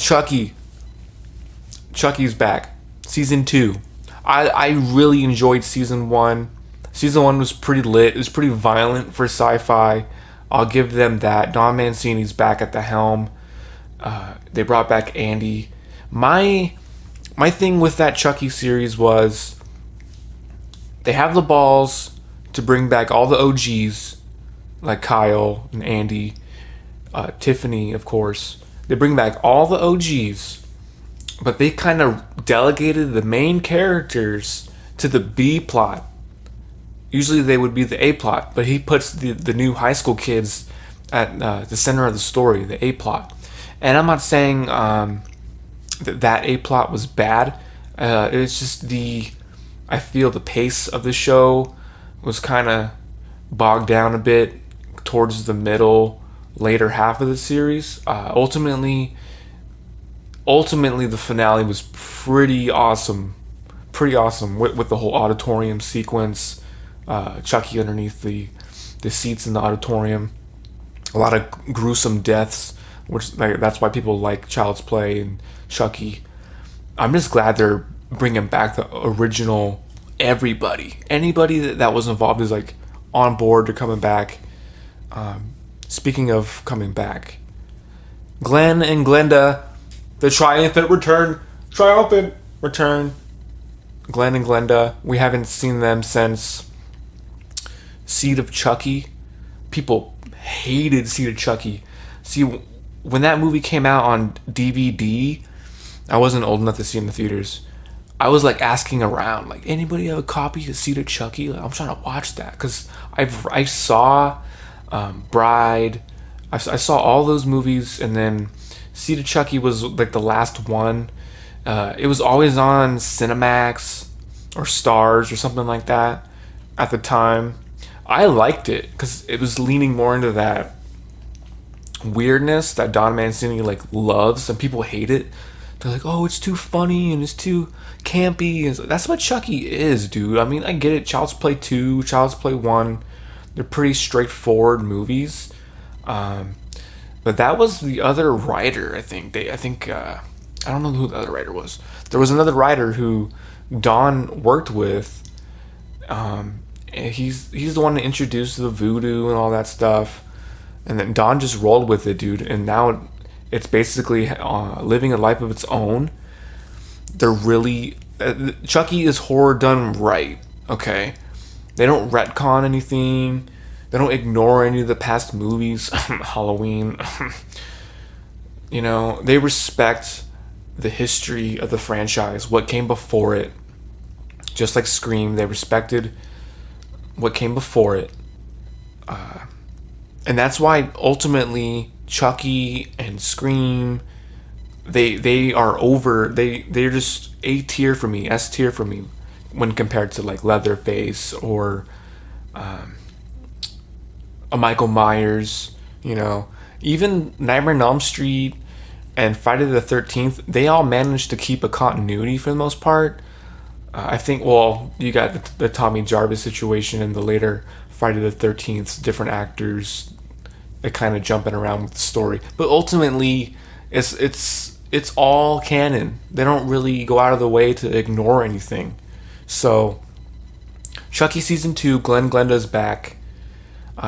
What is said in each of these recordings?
Chucky. Chucky's back. Season 2. I really enjoyed season 1. Season 1 was pretty lit. It was pretty violent for sci-fi. I'll give them that. Don Mancini's back at the helm. They brought back Andy. My thing with that Chucky series was they have the balls to bring back all the OGs, like Kyle and Andy, Tiffany, of course. They bring back all the OGs, but they kind of delegated the main characters to the B plot. Usually they would be the A plot, but he puts the new high school kids at the center of the story, the A plot. And I'm not saying that A plot was bad. It's just I feel the pace of the show was kind of bogged down a bit towards the later half of the series. Ultimately, the finale was pretty awesome. Pretty awesome with the whole auditorium sequence. Chucky underneath the seats in the auditorium. A lot of gruesome deaths, which that's why people like Child's Play and Chucky. I'm just glad they're bringing back the original everybody. Anybody that was involved is like on board to coming back. Speaking of coming back, Glen and Glenda, the triumphant return. Glen and Glenda, we haven't seen them since Seed of Chucky. People hated Seed of Chucky. See, when that movie came out on DVD, I wasn't old enough to see it in the theaters. I was like asking around, like, anybody have a copy of Seed of Chucky? Like, I'm trying to watch that because I saw Bride, I saw all those movies, and then Seed of Chucky was like the last one. It was always on Cinemax or Stars or something like that at the time. I liked it because it was leaning more into that weirdness that Don Mancini like loves, and people hate it. They're like, oh, it's too funny and it's too campy. And that's what Chucky is, dude. I mean, I get it. Child's Play 2, Child's Play 1, they're pretty straightforward movies. But that was the other writer, I think. I don't know who the other writer was. There was another writer who Don worked with. And he's the one that introduced the voodoo and all that stuff. And then Don just rolled with it, dude. And now it's basically living a life of its own. They're really... Chucky is horror done right, okay? They don't retcon anything. They don't ignore any of the past movies. Halloween. You know, they respect the history of the franchise, what came before it. Just like Scream, they respected what came before it. And that's why ultimately Chucky and Scream, they are over. They're just A tier for me, S tier for me, when compared to like Leatherface or a Michael Myers. You know, even Nightmare on Elm Street and Friday the 13th, they all managed to keep a continuity for the most part. I think, well, you got the Tommy Jarvis situation in the later Friday the 13th, different actors that kind of jumping around with the story. But ultimately, it's all canon. They don't really go out of the way to ignore anything. So, Chucky Season 2, Glenda's back.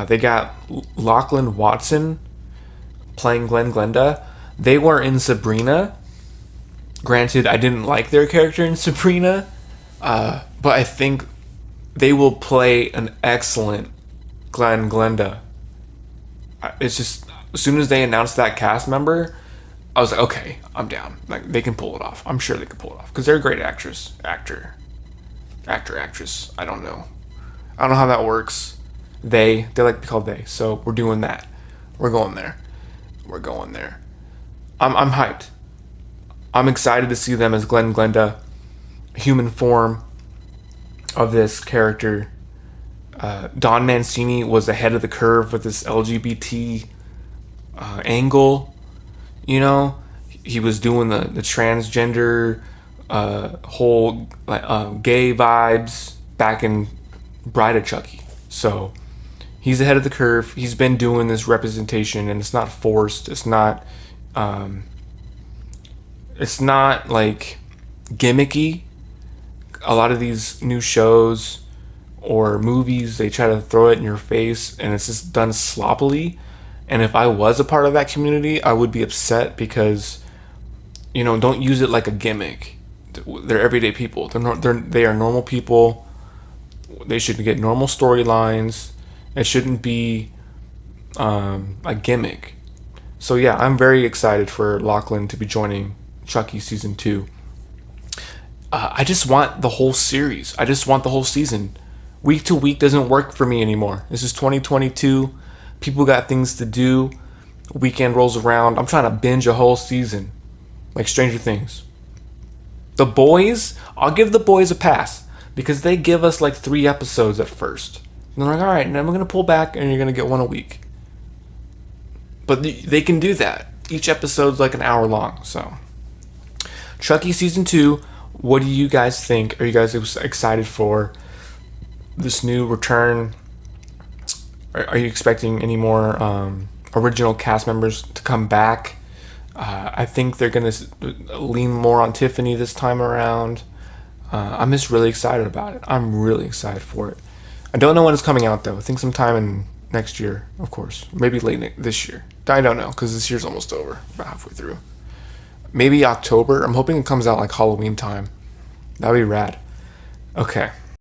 They got Lachlan Watson playing Glenda. They were in Sabrina. Granted, I didn't like their character in Sabrina. But I think they will play an excellent Glenda. It's just, as soon as they announced that cast member, I was like, okay, I'm down. Like, they can pull it off. I'm sure they can pull it off. Because they're a great actress. Actress. I don't know how that works. They like to be called they. So we're doing that. We're going there. I'm hyped. I'm excited to see them as Glenda. Human form of this character. Don Mancini was ahead of the curve with this LGBT angle. You know, he was doing the transgender whole gay vibes back in Bride of Chucky. So he's ahead of the curve. He's been doing this representation, and it's not forced. It's not It's not like gimmicky. A lot of these new shows or movies, they try to throw it in your face and it's just done sloppily. And if I was a part of that community, I would be upset because, don't use it like a gimmick. They're everyday people. They are normal people. They should get normal storylines. It shouldn't be a gimmick. So yeah, I'm very excited for Lachlan to be joining Chucky season 2. I just want the whole series. I just want the whole season. Week to week doesn't work for me anymore. This is 2022. People got things to do. Weekend rolls around. I'm trying to binge a whole season. Like Stranger Things. The Boys, I'll give The Boys a pass. Because they give us like 3 episodes at first. And they're like, alright, now I'm going to pull back and you're going to get one a week. But they can do that. Each episode's like an hour long. So, Chucky season 2. What do you guys think? Are you guys excited for this new return? Are you expecting any more original cast members to come back? I think they're going to lean more on Tiffany this time around. I'm just really excited about it. I'm really excited for it. I don't know when it's coming out, though. I think sometime in next year, of course. Maybe late this year. I don't know, because this year's almost over. About halfway through. Maybe October. I'm hoping it comes out like Halloween time. That'd be rad. Okay.